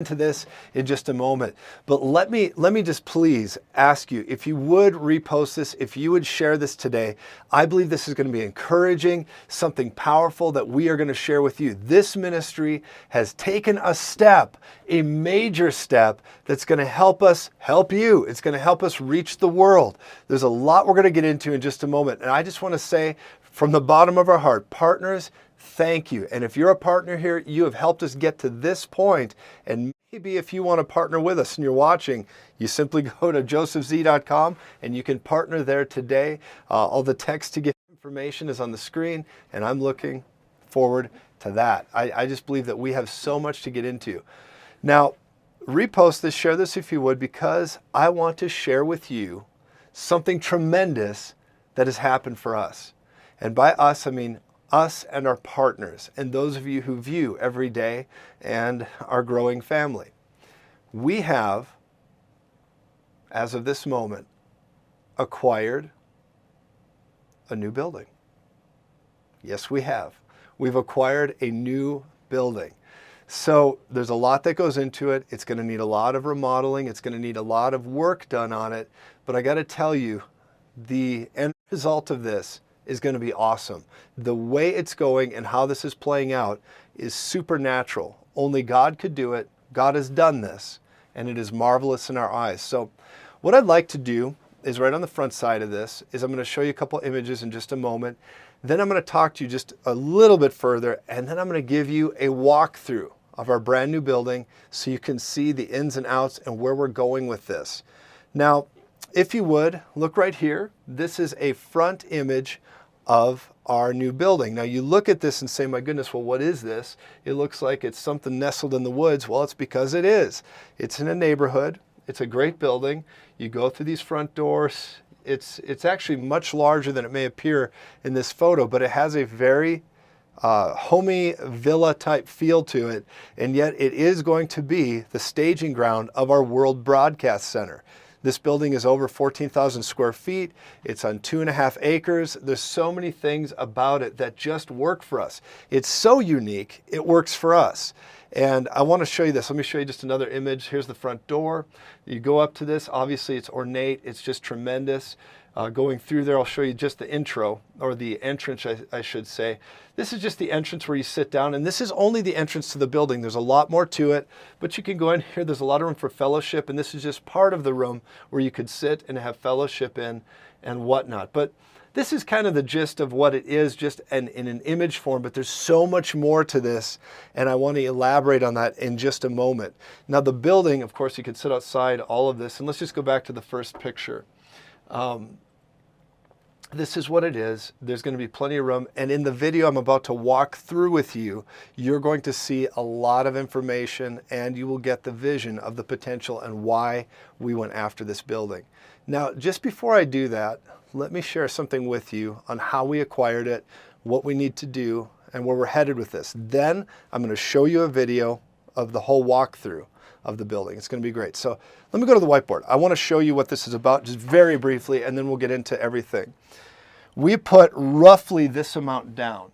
into this in just a moment, but let me just please ask you if you would repost this, if you would share this today. I believe this is going to be encouraging, something powerful that we are going to share with you. This ministry has taken a step, a major step that's going to help us help you. It's going to help us reach the world. There's a lot we're going to get into in just a moment, and I just want to say from the bottom of our heart, partners, thank you. And if you're a partner here, you have helped us get to this point. And maybe if you want to partner with us and you're watching, you simply go to josephz.com and you can partner there today. All the text to get information is on the screen, and I'm looking forward to that. I just believe that we have so much to get into. Now, repost this, share this if you would, because I want to share with you something tremendous that has happened for us. And by us, I mean us and our partners, and those of you who view every day and our growing family. We have, as of this moment, acquired a new building. Yes, we have. We've acquired a new building. So there's a lot that goes into it. It's going to need a lot of remodeling. It's going to need a lot of work done on it. But I got to tell you, the end result of this is going to be awesome. The way it's going and how this is playing out is supernatural. Only God could do it. God has done this, and it is marvelous in our eyes. So what I'd like to do is right on the front side of this is I'm going to show you a couple images in just a moment. Then I'm going to talk to you just a little bit further, and then I'm going to give you a walkthrough of our brand new building so you can see the ins and outs and where we're going with this. Now, if you would, look right here. This is a front image of our new building. Now you look at this and say, my goodness, well, what is this? It looks like it's something nestled in the woods. Well, it's because it is. It's in a neighborhood. It's a great building. You go through these front doors. It's actually much larger than it may appear in this photo, but it has a very homey villa type feel to it. And yet it is going to be the staging ground of our World Broadcast Center. This building is over 14,000 square feet. It's on 2.5 acres. There's so many things about it that just work for us. It's so unique, it works for us. And I want to show you this. Let me show you just another image. Here's the front door. You go up to this. Obviously, it's ornate. It's just tremendous. Going through there, I'll show you just the intro, or the entrance, I should say. This is just the entrance where you sit down, and this is only the entrance to the building. There's a lot more to it, but you can go in here. There's a lot of room for fellowship, and this is just part of the room where you could sit and have fellowship in and whatnot. But this is kind of the gist of what it is, just in an image form, but there's so much more to this, and I want to elaborate on that in just a moment. Now, the building, of course, you could sit outside, all of this, and let's just go back to the first picture. This is what it is. There's going to be plenty of room. And in the video I'm about to walk through with you, you're going to see a lot of information, and you will get the vision of the potential and why we went after this building. Now, just before I do that, let me share something with you on how we acquired it, what we need to do, and where we're headed with this. Then I'm going to show you a video of the whole walkthrough of the building. It's going to be great. So let me go to the whiteboard. I want to show you what this is about just very briefly, and then we'll get into everything. We put roughly this amount down,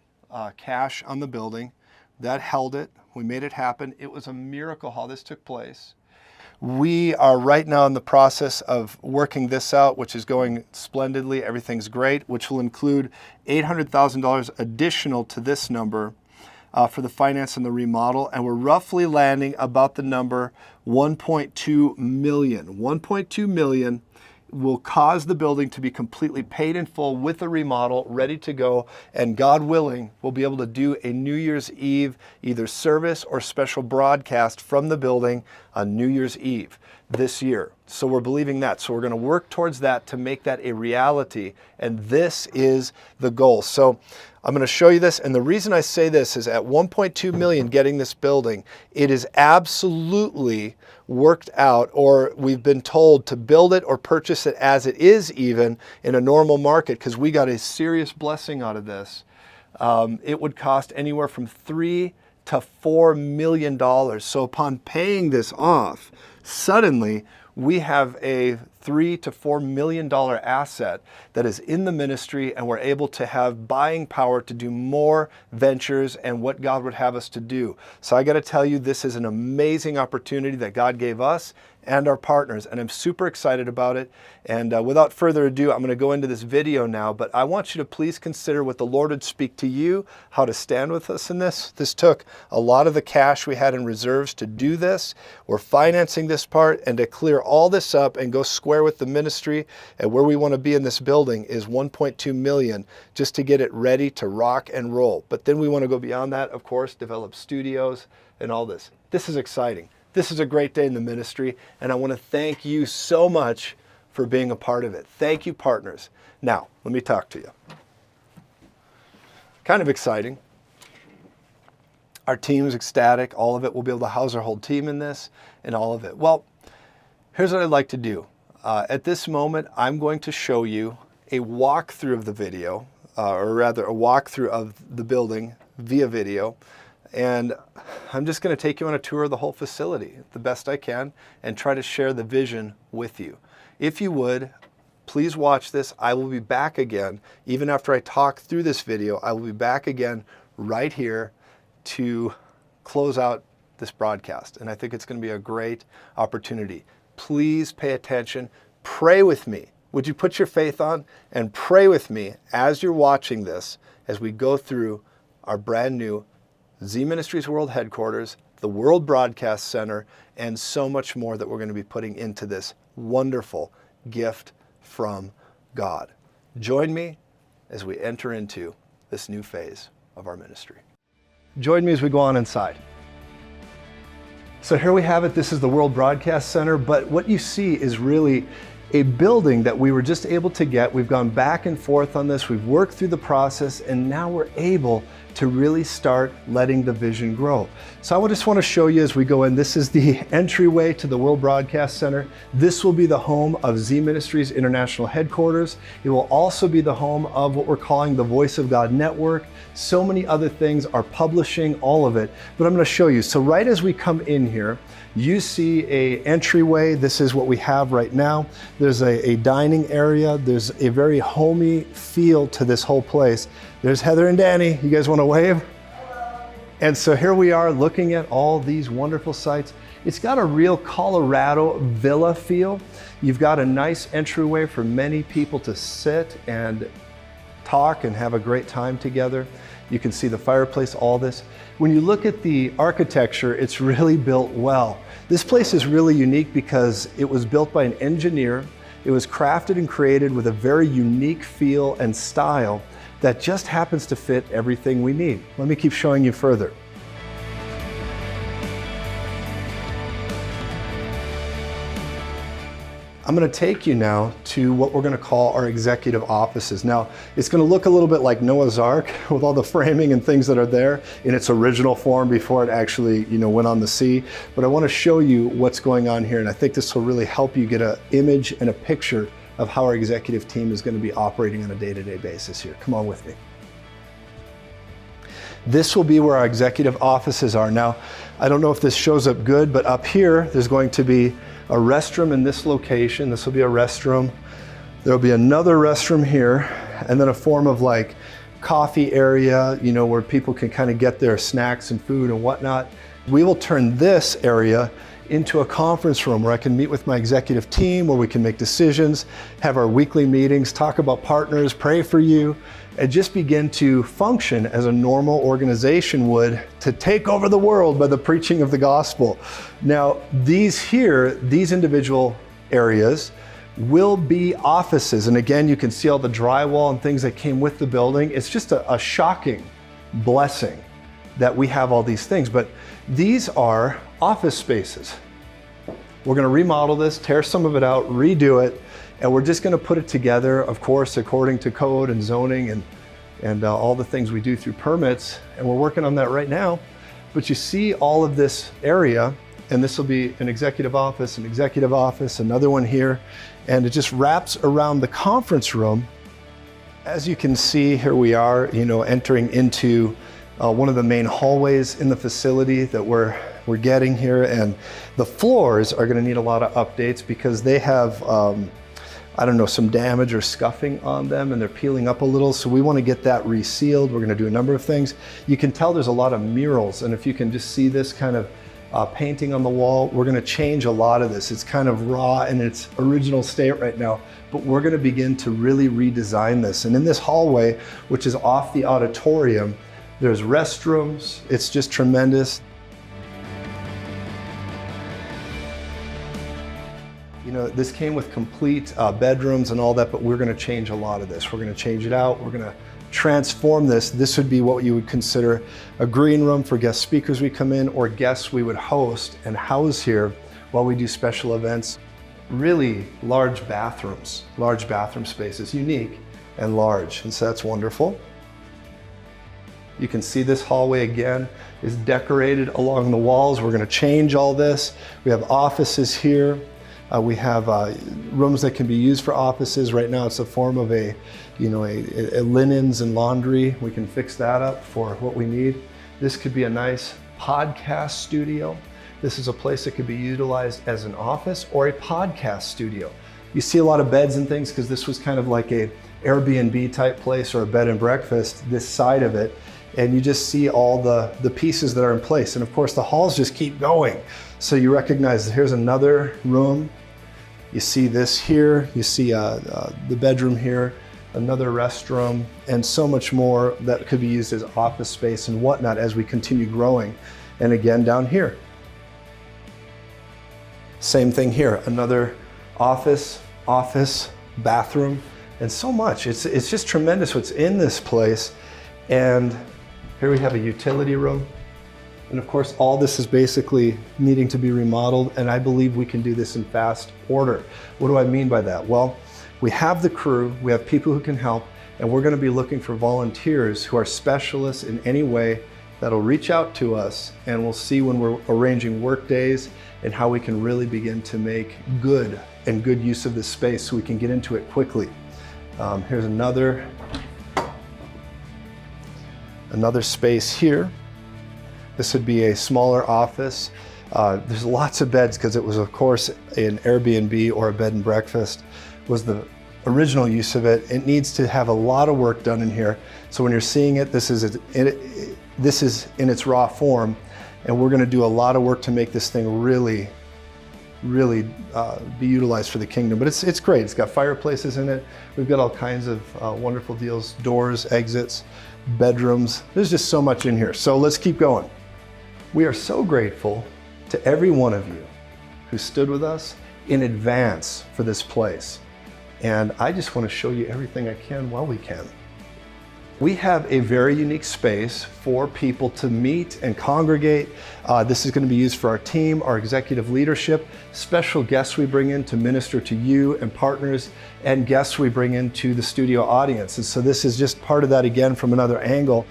cash on the building. That held it. We made it happen. It was a miracle how this took place. We are right now in the process of working this out, which is going splendidly. Everything's great, which will include $800,000 additional to this number for the finance and the remodel, and we're roughly landing about the number 1.2 million. 1.2 million will cause the building to be completely paid in full with a remodel, ready to go, and God willing, we'll be able to do a New Year's Eve either service or special broadcast from the building on New Year's Eve this year. So we're believing that. So we're going to work towards that to make that a reality, and this is the goal. So I'm going to show you this, and the reason I say this is at 1.2 million getting this building, it is absolutely worked out, or we've been told to build it or purchase it as it is even in a normal market, because we got a serious blessing out of this. It would cost anywhere from $3 to $4 million. So upon paying this off, suddenly we have a $3 to $4 million asset that is in the ministry, and we're able to have buying power to do more ventures and what God would have us to do. So I got to tell you, this is an amazing opportunity that God gave us and our partners, and I'm super excited about it. And without further ado, I'm going to go into this video now, but I want you to please consider what the Lord would speak to you, how to stand with us in this. This took a lot of the cash we had in reserves to do this. We're financing this part, and to clear all this up and go square with the ministry and where we want to be in this building is $1.2 million just to get it ready to rock and roll. But then we want to go beyond that, of course, develop studios and all this. This is exciting. This is a great day in the ministry, and I want to thank you so much for being a part of it. Thank you, partners. Now, let me talk to you. Kind of exciting. Our team is ecstatic. All of it. We'll be able to house our whole team in this and all of it. Well, here's what I'd like to do. At this moment, I'm going to show you a walkthrough of the video, or rather a walkthrough of the building via video. And I'm just going to take you on a tour of the whole facility the best I can and try to share the vision with you. If you would, please watch this. I will be back again. Even after I talk through this video, I will be back again right here to close out this broadcast. And I think it's going to be a great opportunity. Please pay attention. Pray with me. Would you put your faith on and pray with me as you're watching this, as we go through our brand new Z Ministries World Headquarters, the World Broadcast Center, and so much more that we're going to be putting into this wonderful gift from God. Join me as we enter into this new phase of our ministry. Join me as we go on inside. So here we have it. This is the World Broadcast Center, but what you see is really a building that we were just able to get. We've gone back and forth on this. We've worked through the process, and now we're able to really start letting the vision grow. So I just want to show you as we go in. This is the entryway to the World Broadcast Center. This will be the home of Z Ministries International Headquarters. It will also be the home of what we're calling the Voice of God Network. So many other things, are publishing, all of it. But I'm going to show you. So right as we come in here, you see a entryway. This is what we have right now. There's a dining area. There's a very homey feel to this whole place. There's Heather and Danny. You guys want to wave? Hello. And so here we are looking at all these wonderful sites. It's got a real Colorado villa feel. You've got a nice entryway for many people to sit and talk and have a great time together. You can see the fireplace, all this. When you look at the architecture, it's really built well. This place is really unique because it was built by an engineer. It was crafted and created with a very unique feel and style that just happens to fit everything we need. Let me keep showing you further. I'm going to take you now to what we're going to call our executive offices. Now, it's going to look a little bit like Noah's Ark with all the framing and things that are there in its original form before it actually, went on the sea. But I want to show you what's going on here, and I think this will really help you get an image and a picture of how our executive team is going to be operating on a day-to-day basis here. Come on with me. This will be where our executive offices are. Now, I don't know if this shows up good, but up here, there's going to be a restroom in this location. This will be a restroom. There'll be another restroom here, and then a form of like coffee area, where people can kind of get their snacks and food and whatnot. We will turn this area into a conference room where I can meet with my executive team, where we can make decisions, have our weekly meetings, talk about partners, pray for you, and just begin to function as a normal organization would to take over the world by the preaching of the gospel. Now, these individual areas will be offices. And again, you can see all the drywall and things that came with the building. It's just a shocking blessing that we have all these things, but these are office spaces. We're going to remodel this, tear some of it out, redo it, and we're just going to put it together, of course, according to code and zoning and all the things we do through permits, and we're working on that right now. But you see all of this area, and this will be an executive office, another one here, and it just wraps around the conference room. As you can see, here we are, entering into one of the main hallways in the facility that we're we're getting here. And the floors are going to need a lot of updates because they have, I don't know, some damage or scuffing on them, and they're peeling up a little. So we want to get that resealed. We're going to do a number of things. You can tell there's a lot of murals, and if you can just see this kind of painting on the wall, we're going to change a lot of this. It's kind of raw in its original state right now, but we're going to begin to really redesign this. And in this hallway, which is off the auditorium, there's restrooms. It's just tremendous. You know, this came with complete bedrooms and all that, but we're going to change a lot of this. We're going to change it out. We're going to transform this. This would be what you would consider a green room for guest speakers we come in, or guests we would host and house here while we do special events. Really large bathroom spaces, unique and large, and so that's wonderful. You can see this hallway again is decorated along the walls. We're going to change all this. We have offices here. We have rooms that can be used for offices. Right now it's a form of a linens and laundry. We can fix that up for what we need. This could be a nice podcast studio. This is a place that could be utilized as an office or a podcast studio. You see a lot of beds and things because this was kind of like a Airbnb type place or a bed and breakfast, this side of it. And you just see all the pieces that are in place. And of course the halls just keep going. So you recognize that here's another room. You see this here, you see the bedroom here, another restroom, and so much more that could be used as office space and whatnot as we continue growing. And again, down here. Same thing here, another office, bathroom, and so much. It's just tremendous what's in this place. And here we have a utility room. And of course, all this is basically needing to be remodeled, and I believe we can do this in fast order. What do I mean by that? Well, we have the crew, we have people who can help, and we're going to be looking for volunteers who are specialists in any way that'll reach out to us, and we'll see when we're arranging work days and how we can really begin to make good use of this space so we can get into it quickly. Here's another space here. This would be a smaller office. There's lots of beds because it was, of course, an Airbnb or a bed and breakfast was the original use of it. It needs to have a lot of work done in here. So when you're seeing it, this is in its raw form, and we're going to do a lot of work to make this thing really be utilized for the kingdom. But it's great. It's got fireplaces in it. We've got all kinds of wonderful deals, doors, exits, bedrooms. There's just so much in here. So let's keep going. We are so grateful to every one of you who stood with us in advance for this place. And I just want to show you everything I can while we can. We have a very unique space for people to meet and congregate. This is going to be used for our team, our executive leadership, special guests we bring in to minister to you and partners, and guests we bring into the studio audience. And so this is just part of that again from another angle.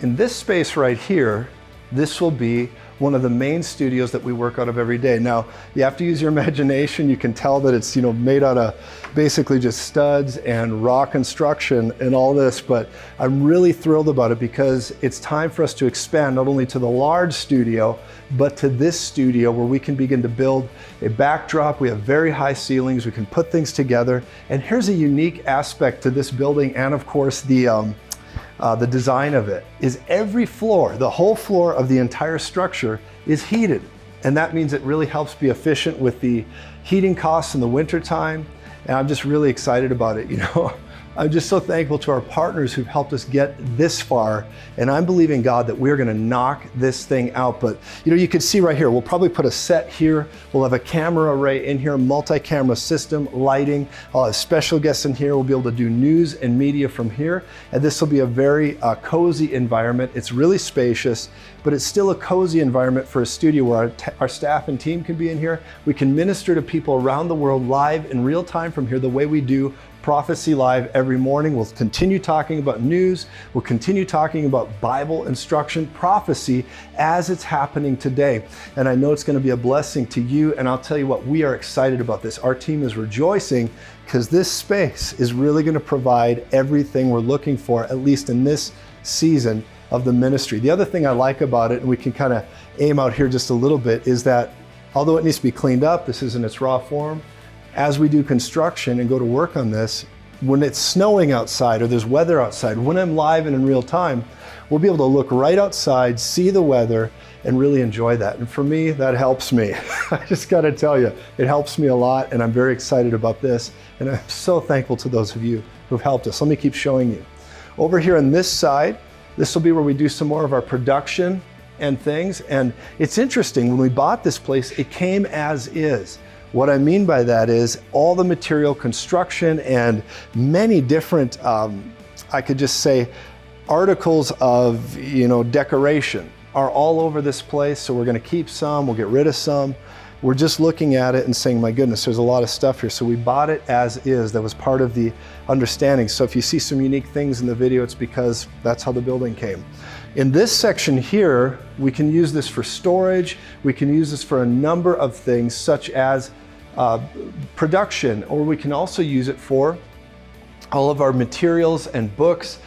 In this space right here, this will be one of the main studios that we work out of every day. Now, you have to use your imagination. You can tell that it's made out of basically just studs and raw construction and all this, but I'm really thrilled about it because it's time for us to expand not only to the large studio, but to this studio where we can begin to build a backdrop. We have very high ceilings. We can put things together. And here's a unique aspect to this building, and of course the design of it is every floor, the whole floor of the entire structure is heated. And that means it really helps be efficient with the heating costs in the wintertime. And I'm just really excited about it. I'm just so thankful to our partners who've helped us get this far. And I'm believing God that we're gonna knock this thing out. But you can see right here, we'll probably put a set here. We'll have a camera array in here, multi-camera system, lighting. I'll have special guests in here. We'll be able to do news and media from here. And this will be a very cozy environment. It's really spacious, but it's still a cozy environment for a studio where our staff and team can be in here. We can minister to people around the world live in real time from here the way we do Prophecy Live every morning. We'll continue talking about news. We'll continue talking about Bible instruction, prophecy as it's happening today. And I know it's going to be a blessing to you. And I'll tell you what, we are excited about this. Our team is rejoicing because this space is really going to provide everything we're looking for, at least in this season of the ministry. The other thing I like about it, and we can kind of aim out here just a little bit, is that although it needs to be cleaned up, this is in its raw form, as we do construction and go to work on this, when it's snowing outside or there's weather outside, when I'm live and in real time, we'll be able to look right outside, see the weather, and really enjoy that. And for me, that helps me. I just got to tell you, it helps me a lot, and I'm very excited about this. And I'm so thankful to those of you who've helped us. Let me keep showing you. Over here on this side, this will be where we do some more of our production and things. And it's interesting, when we bought this place, it came as is. What I mean by that is all the material, construction, and many different, I could just say, articles of, decoration are all over this place. So we're going to keep some, we'll get rid of some. We're just looking at it and saying, my goodness, there's a lot of stuff here. So we bought it as is. That was part of the understanding. So if you see some unique things in the video, it's because that's how the building came. In this section here, we can use this for storage. We can use this for a number of things, such as production, or we can also use it for all of our materials and books,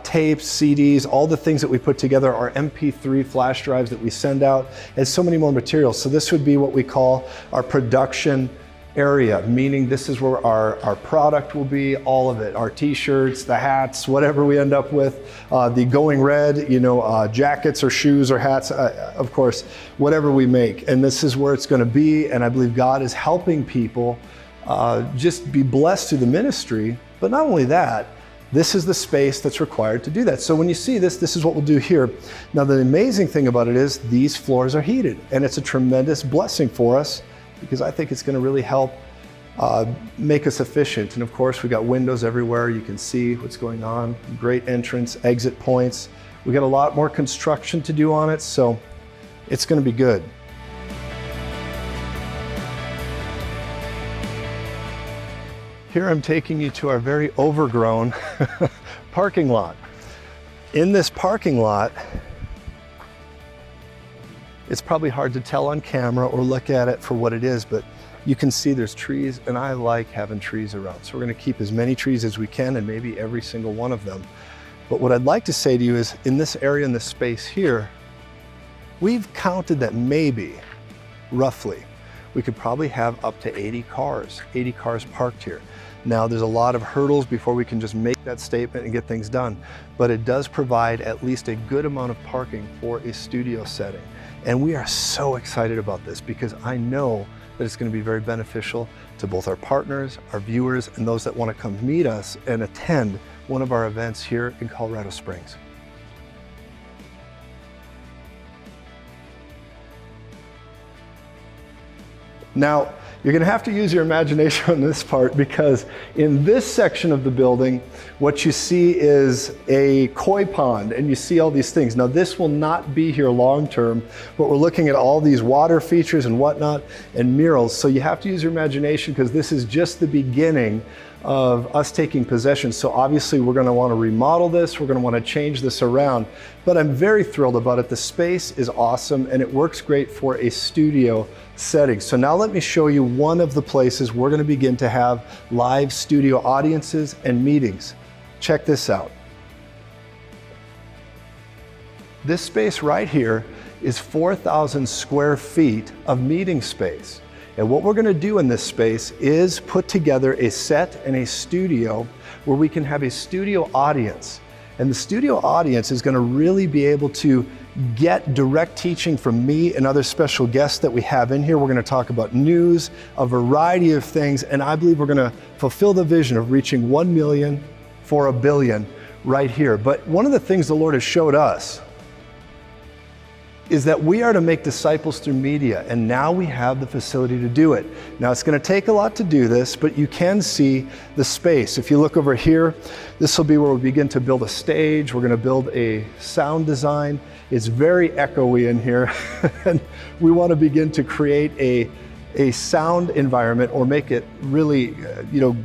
tapes, CDs, all the things that we put together, our MP3 flash drives that we send out, and so many more materials. So this would be what we call our production area, meaning this is where our product will be, all of it, our t-shirts, the hats, whatever we end up with, the going red, jackets or shoes or hats, of course, whatever we make. And this is where it's going to be. And I believe God is helping people just be blessed through the ministry. But not only that, this is the space that's required to do that. So when you see this, this is what we'll do here. Now, the amazing thing about it is these floors are heated, and it's a tremendous blessing for us, because I think it's going to really help make us efficient. And of course, we got windows everywhere. You can see what's going on. Great entrance, exit points. We got a lot more construction to do on it, so it's going to be good. Here I'm taking you to our very overgrown parking lot. In this parking lot, it's probably hard to tell on camera or look at it for what it is, but you can see there's trees, and I like having trees around. So we're going to keep as many trees as we can, and maybe every single one of them. But what I'd like to say to you is, in this area, in this space here, we've counted that maybe, roughly, we could probably have up to 80 cars parked here. Now, there's a lot of hurdles before we can just make that statement and get things done, but it does provide at least a good amount of parking for a studio setting. And we are so excited about this, because I know that it's going to be very beneficial to both our partners, our viewers, and those that want to come meet us and attend one of our events here in Colorado Springs. Now, you're going to have to use your imagination on this part, because in this section of the building, what you see is a koi pond, and you see all these things. Now, this will not be here long term, but we're looking at all these water features and whatnot and murals. So you have to use your imagination, because this is just the beginning of us taking possession. So obviously we're going to want to remodel this. We're going to want to change this around, but I'm very thrilled about it. The space is awesome, and it works great for a studio setting. So now let me show you one of the places we're going to begin to have live studio audiences and meetings. Check this out. This space right here is 4,000 square feet of meeting space. And what we're going to do in this space is put together a set and a studio where we can have a studio audience. And the studio audience is going to really be able to get direct teaching from me and other special guests that we have in here. We're going to talk about news, a variety of things, and I believe we're going to fulfill the vision of reaching 1 million for a billion right here. But one of the things the Lord has showed us is that we are to make disciples through media, and now we have the facility to do it. Now, it's going to take a lot to do this, but you can see the space. If you look over here, this will be where we begin to build a stage. We're going to build a sound design. It's very echoey in here, and we want to begin to create a sound environment or make it really,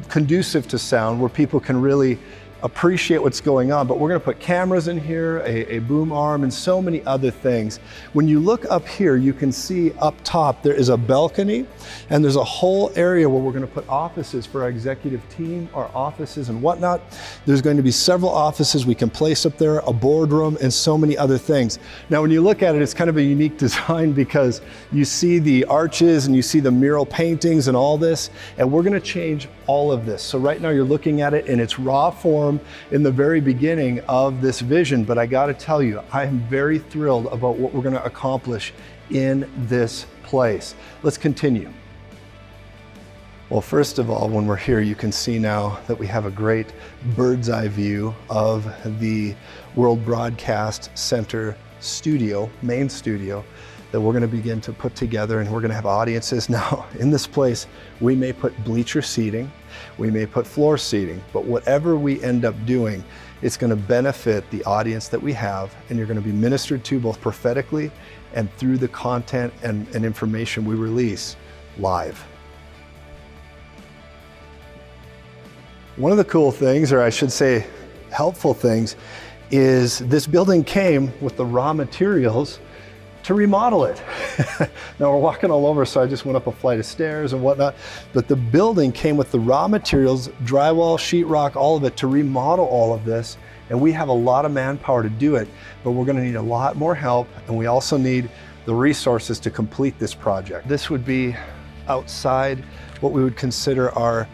conducive to sound where people can really appreciate what's going on. But we're going to put cameras in here, a boom arm, and so many other things. When you look up here, you can see up top there is a balcony, and there's a whole area where we're going to put offices for our executive team, our offices and whatnot. There's going to be several offices we can place up there, a boardroom, and so many other things. Now, when you look at it, it's kind of a unique design because you see the arches and you see the mural paintings and all this, and we're going to change all of this. So right now you're looking at it in its raw form in the very beginning of this vision, but I got to tell you, I am very thrilled about what we're going to accomplish in this place. Let's continue. Well, first of all, when we're here, you can see now that we have a great bird's eye view of the World Broadcast Center studio, main studio, that we're going to begin to put together, and we're going to have audiences. Now, in this place, we may put bleacher seating, we may put floor seating, but whatever we end up doing, it's going to benefit the audience that we have, and you're going to be ministered to both prophetically and through the content and information we release live. One of the cool things, or I should say helpful things, is this building came with the raw materials to remodel it. Now we're walking all over, so I just went up a flight of stairs and whatnot, but the building came with the raw materials, drywall, sheetrock, all of it, to remodel all of this, and we have a lot of manpower to do it, but we're gonna need a lot more help, and we also need the resources to complete this project. This would be outside what we would consider our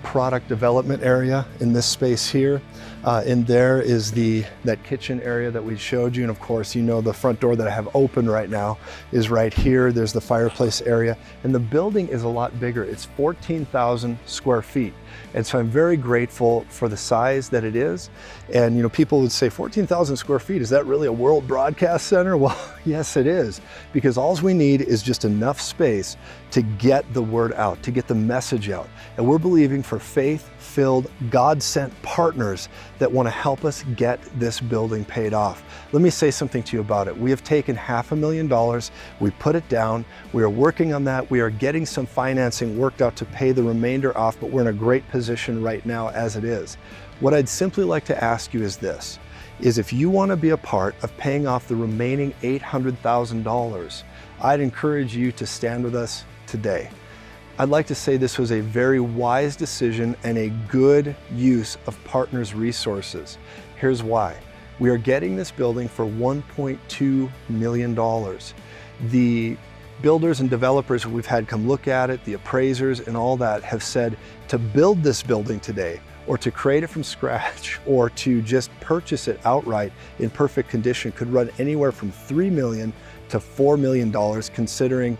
product development area in this space here. In there is that kitchen area that we showed you, and of course, the front door that I have open right now is right here. There's the fireplace area, and the building is a lot bigger. It's 14,000 square feet, and so I'm very grateful for the size that it is. And people would say 14,000 square feet, is that really a World Broadcast Center? Well, yes, it is, because all we need is just enough space to get the word out, to get the message out. And we're believing for faith-filled, God-sent partners that want to help us get this building paid off. Let me say something to you about it. We have taken $500,000, we put it down, we are working on that, we are getting some financing worked out to pay the remainder off, but we're in a great position right now as it is. What I'd simply like to ask you is this, is if you want to be a part of paying off the remaining $800,000, I'd encourage you to stand with us today. I'd like to say this was a very wise decision and a good use of partners' resources. Here's why. We are getting this building for $1.2 million. The builders and developers we've had come look at it, the appraisers and all that, have said to build this building today, or to create it from scratch, or to just purchase it outright in perfect condition, could run anywhere from $3 million to $4 million, considering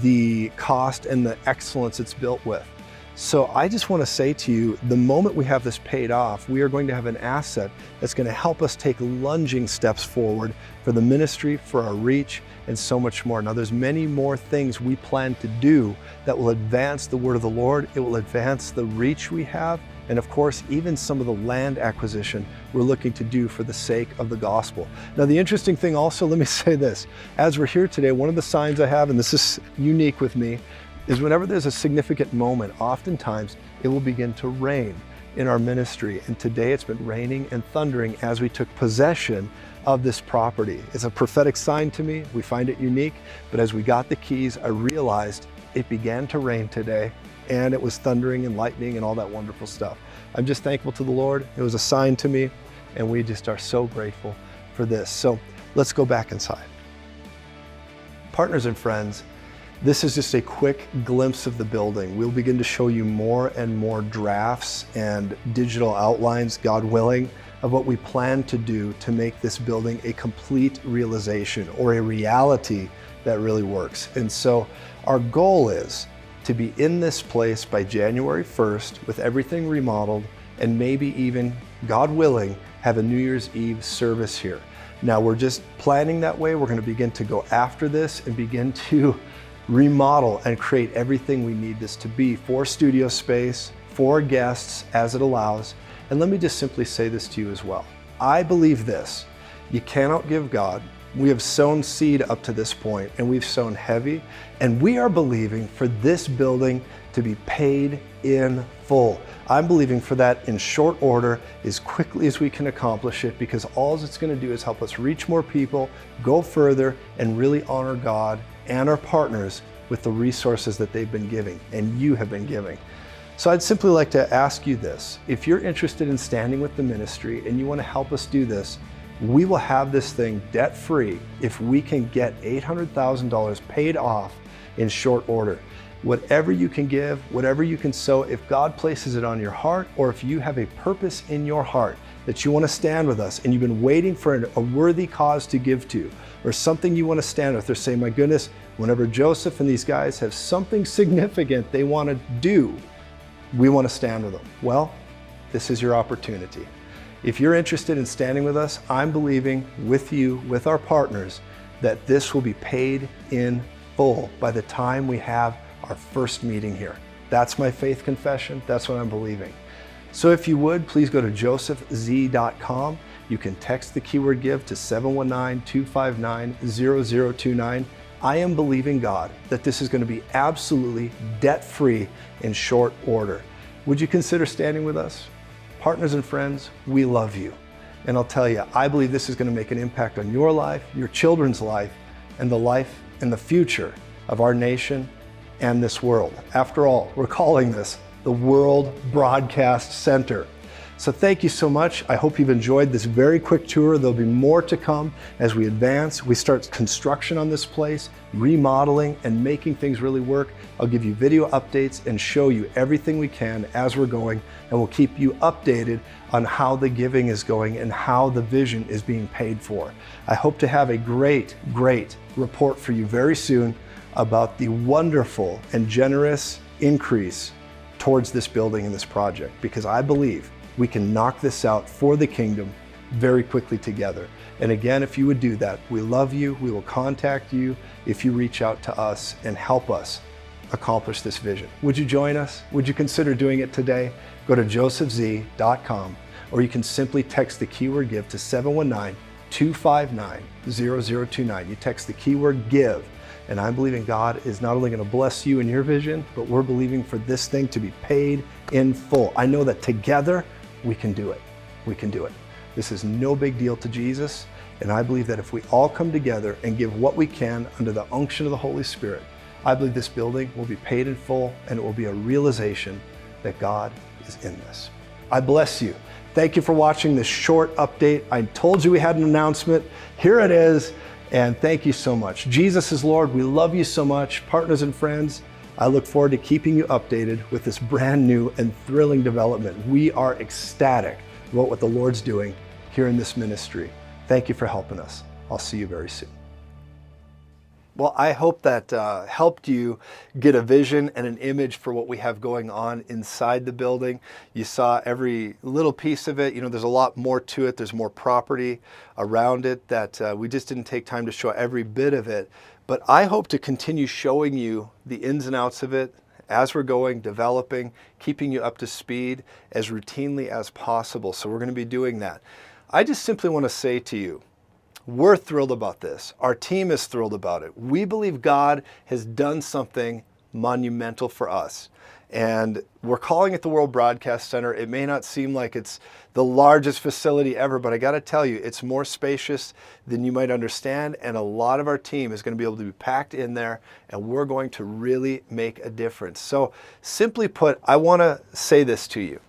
the cost and the excellence it's built with. So I just want to say to you, the moment we have this paid off, we are going to have an asset that's going to help us take lunging steps forward for the ministry, for our reach, and so much more. Now, there's many more things we plan to do that will advance the word of the Lord. It will advance the reach we have, and of course, even some of the land acquisition we're looking to do for the sake of the gospel. Now, the interesting thing also, let me say this, as we're here today, one of the signs I have, and this is unique with me, is whenever there's a significant moment, oftentimes it will begin to rain in our ministry. And today it's been raining and thundering as we took possession of this property. It's a prophetic sign to me. We find it unique, but as we got the keys, I realized it began to rain today, and it was thundering and lightning and all that wonderful stuff. I'm just thankful to the Lord. It was a sign to me, and we just are so grateful for this. So let's go back inside. Partners and friends, this is just a quick glimpse of the building. We'll begin to show you more and more drafts and digital outlines, God willing, of what we plan to do to make this building a complete realization, or a reality that really works. And so our goal is to be in this place by January 1st with everything remodeled, and maybe even, God willing, have a New Year's Eve service here. Now, we're just planning that way. We're going to begin to go after this and begin to remodel and create everything we need this to be for studio space, for guests as it allows. And let me just simply say this to you as well. I believe this: you cannot give God We have sown seed up to this point, and we've sown heavy, and we are believing for this building to be paid in full. I'm believing for that in short order, as quickly as we can accomplish it, because all it's going to do is help us reach more people, go further, and really honor God and our partners with the resources that they've been giving and you have been giving. So I'd simply like to ask you this. If you're interested in standing with the ministry and you want to help us do this, we will have this thing debt-free if we can get $800,000 paid off in short order. Whatever you can give, whatever you can sow, if God places it on your heart, or if you have a purpose in your heart that you want to stand with us and you've been waiting for a worthy cause to give to, or something you want to stand with, or say, my goodness, whenever Joseph and these guys have something significant they want to do, we want to stand with them. Well, this is your opportunity. If you're interested in standing with us, I'm believing with you, with our partners, that this will be paid in full by the time we have our first meeting here. That's my faith confession. That's what I'm believing. So if you would, please go to josephz.com. You can text the keyword give to 719-259-0029. I am believing God that this is going to be absolutely debt-free in short order. Would you consider standing with us? Partners and friends, we love you. And I'll tell you, I believe this is going to make an impact on your life, your children's life, and the life and the future of our nation and this world. After all, we're calling this the World Broadcast Center. So thank you so much. I hope you've enjoyed this very quick tour. There'll be more to come as we advance. We start construction on this place, remodeling and making things really work. I'll give you video updates and show you everything we can as we're going, and we'll keep you updated on how the giving is going and how the vision is being paid for. I hope to have a great report for you very soon about the wonderful and generous increase towards this building and this project, because I believe we can knock this out for the kingdom very quickly together. And again, if you would do that, we love you. We will contact you if you reach out to us and help us accomplish this vision. Would you join us? Would you consider doing it today? Go to josephz.com, or you can simply text the keyword give to 719-259-0029. You text the keyword give, and I'm believing God is not only going to bless you and your vision, but we're believing for this thing to be paid in full. I know that together we can do it. We can do it. This is no big deal to Jesus, and I believe that if we all come together and give what we can under the unction of the Holy Spirit, I believe this building will be paid in full, and it will be a realization that God is in this. I bless you. Thank you for watching this short update. I told you we had an announcement. Here it is. And thank you so much. Jesus is Lord. We love you so much. Partners and friends, I look forward to keeping you updated with this brand new and thrilling development. We are ecstatic about what the Lord's doing here in this ministry. Thank you for helping us. I'll see you very soon. Well, I hope that helped you get a vision and an image for what we have going on inside the building. You saw every little piece of it. You know, there's a lot more to it. There's more property around it that we just didn't take time to show every bit of it. But I hope to continue showing you the ins and outs of it as we're going, developing, keeping you up to speed as routinely as possible. So we're going to be doing that. I just simply want to say to you, we're thrilled about this. Our team is thrilled about it. We believe God has done something monumental for us. And we're calling it the World Broadcast Center. It may not seem like it's the largest facility ever, but I got to tell you, it's more spacious than you might understand. And a lot of our team is going to be able to be packed in there, and we're going to really make a difference. So simply put, I want to say this to you.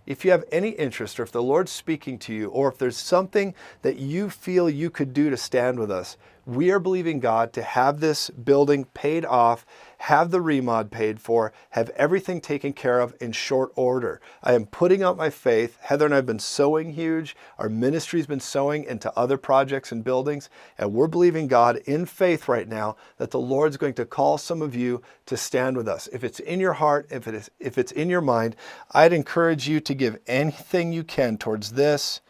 If you have any interest, or if the Lord's speaking to you, or if there's something that you feel you could do to stand with us, we are believing God to have this building paid off, have the remod paid for, have everything taken care of in short order. I am putting out my faith. Heather and I have been sowing huge. Our ministry's been sowing into other projects and buildings, and we're believing God in faith right now that the Lord's going to call some of you to stand with us. If it's in your heart, if it's in your mind, I'd encourage you to give anything you can towards this,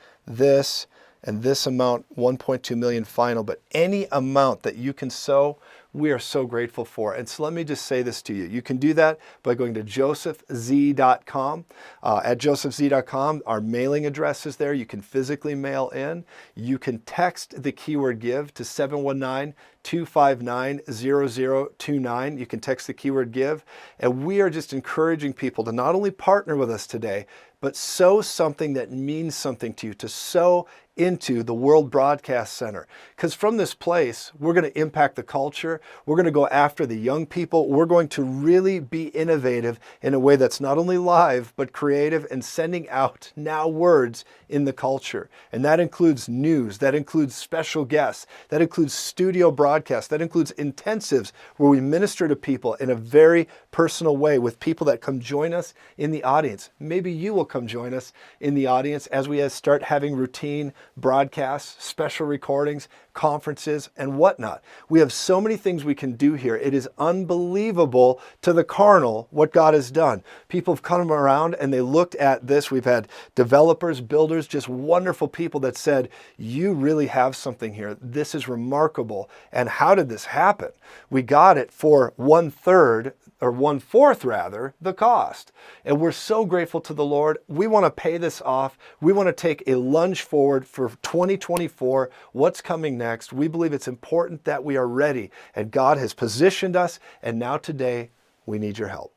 and this amount, 1.2 million final, but any amount that you can sow, we are so grateful for. And so let me just say this to you. You can do that by going to josephz.com. At josephz.com, our mailing address is there. You can physically mail in. You can text the keyword give to 719-259-0029. You can text the keyword give. And we are just encouraging people to not only partner with us today, but sow something that means something to you, to sow into the World Broadcast Center. Because from this place, we're going to impact the culture. We're going to go after the young people. We're going to really be innovative in a way that's not only live, but creative and sending out now words in the culture. And that includes news, that includes special guests, that includes studio broadcasts, that includes intensives where we minister to people in a very personal way with people that come join us in the audience. Maybe you will come join us in the audience as we start having routine broadcasts, special recordings, conferences, and whatnot. We have so many things we can do here. It is unbelievable to the carnal what God has done. People have come around and they looked at this. We've had developers, builders, just wonderful people that said, you really have something here. This is remarkable. And how did this happen? We got it for 1/3 or 1/4 rather, the cost. And we're so grateful to the Lord. We want to pay this off. We want to take a lunge forward for 2024. What's coming next? We believe it's important that we are ready. And God has positioned us. And now today, we need your help.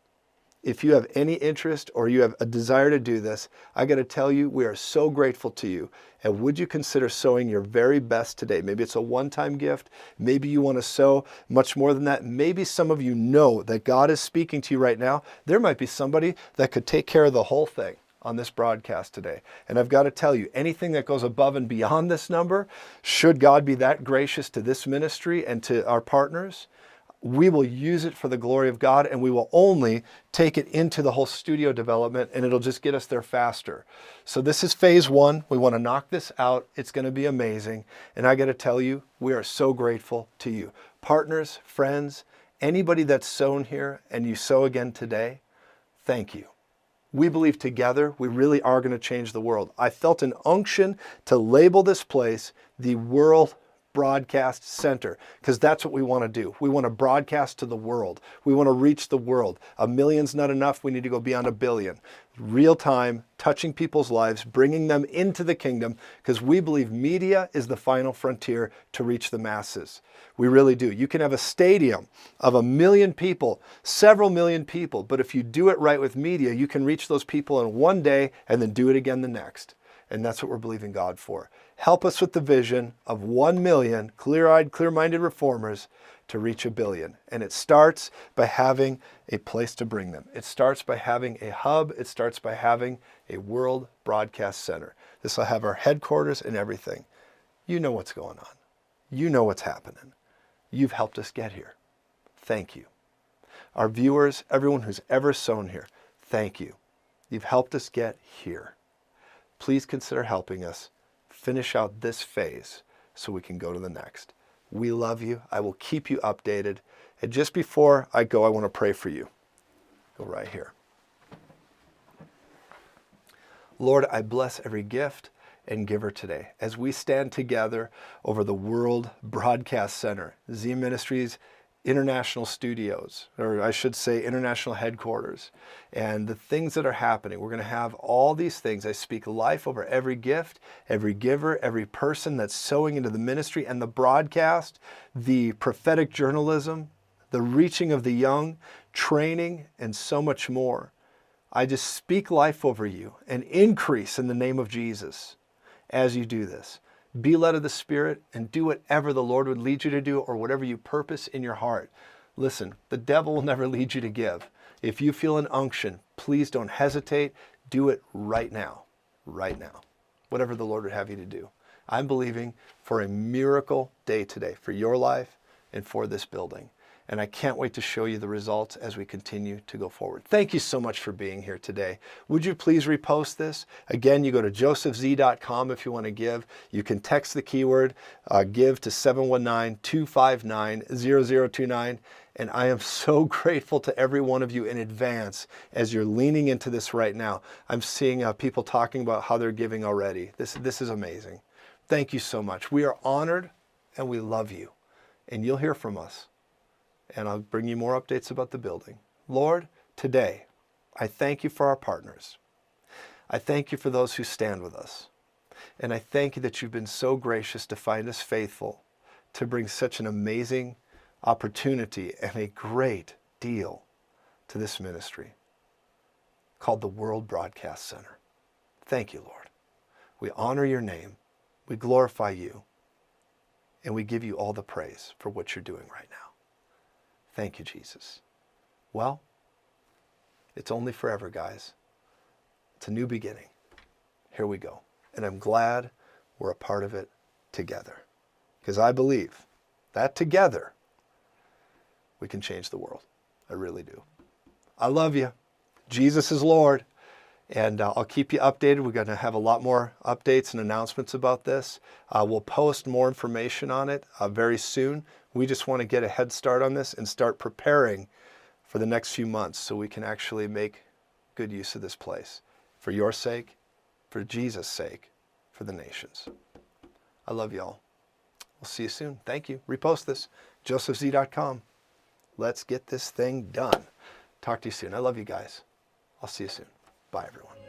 If you have any interest or you have a desire to do this, I got to tell you, we are so grateful to you. And would you consider sowing your very best today? Maybe it's a one-time gift. Maybe you want to sow much more than that. Maybe some of you know that God is speaking to you right now. There might be somebody that could take care of the whole thing on this broadcast today. And I've got to tell you, anything that goes above and beyond this number, should God be that gracious to this ministry and to our partners, we will use it for the glory of God, and we will only take it into the whole studio development, and it'll just get us there faster. So this is phase one. We want to knock this out. It's going to be amazing. And I got to tell you, we are so grateful to you. Partners, friends, anybody that's sown here and you sow again today, thank you. We believe together we really are going to change the world. I felt an unction to label this place the World Broadcast Center, because that's what we want to do. We want to broadcast to the world. We want to reach the world. 1 million's not enough. We need to go beyond 1 billion. Real time, touching people's lives, bringing them into the kingdom, because we believe media is the final frontier to reach the masses. We really do. You can have a stadium of 1 million people, several million people, but if you do it right with media, you can reach those people in one day and then do it again the next. And that's what we're believing God for. Help us with the vision of 1 million clear-eyed, clear-minded reformers to reach 1 billion. And it starts by having a place to bring them. It starts by having a hub. It starts by having a World Broadcast Center. This will have our headquarters and everything. You know what's going on. You know what's happening. You've helped us get here. Thank you. Our viewers, everyone who's ever sown here, thank you. You've helped us get here. Please consider helping us finish out this phase so we can go to the next. We love you. I will keep you updated. And just before I go, I want to pray for you. Go right here. Lord, I bless every gift and giver today as we stand together over the World Broadcast Center, Z Ministries, international studios, or I should say international headquarters, and the things that are happening. We're going to have all these things. I speak life over every gift, every giver, every person that's sowing into the ministry and the broadcast, the prophetic journalism, the reaching of the young, training, and so much more. I just speak life over you and increase in the name of Jesus as you do this. Be led of the Spirit and do whatever the Lord would lead you to do or whatever you purpose in your heart. Listen, the devil will never lead you to give. If you feel an unction, please don't hesitate. Do it right now. Right now. Whatever the Lord would have you to do. I'm believing for a miracle day today for your life and for this building. And I can't wait to show you the results as we continue to go forward. Thank you so much for being here today. Would you please repost this? Again, you go to josephz.com if you want to give. You can text the keyword give to 719-259-0029. And I am so grateful to every one of you in advance as you're leaning into this right now. I'm seeing people talking about how they're giving already. This is amazing. Thank you so much. We are honored and we love you. And you'll hear from us. And I'll bring you more updates about the building. Lord, today, I thank you for our partners. I thank you for those who stand with us. And I thank you that you've been so gracious to find us faithful to bring such an amazing opportunity and a great deal to this ministry called the World Broadcast Center. Thank you, Lord. We honor your name. We glorify you. And we give you all the praise for what you're doing right now. Thank you, Jesus. Well, it's only forever, guys. It's a new beginning. Here we go. And I'm glad we're a part of it together. Because I believe that together we can change the world. I really do. I love you. Jesus is Lord. And I'll keep you updated. We're going to have a lot more updates and announcements about this. We'll post more information on it very soon. We just want to get a head start on this and start preparing for the next few months so we can actually make good use of this place. For your sake, for Jesus' sake, for the nations. I love y'all. We'll see you soon. Thank you. Repost this. josephz.com. Let's get this thing done. Talk to you soon. I love you guys. I'll see you soon. Bye, everyone.